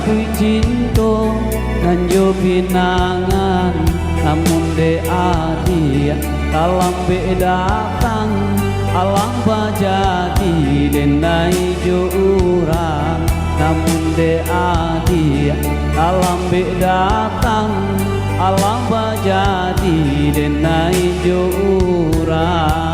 kui cinta nganjo pinangan namun de adia kalam be datang alam bajadi denai jo urang namun de adia kalam be datang alam bajadi denai jo urang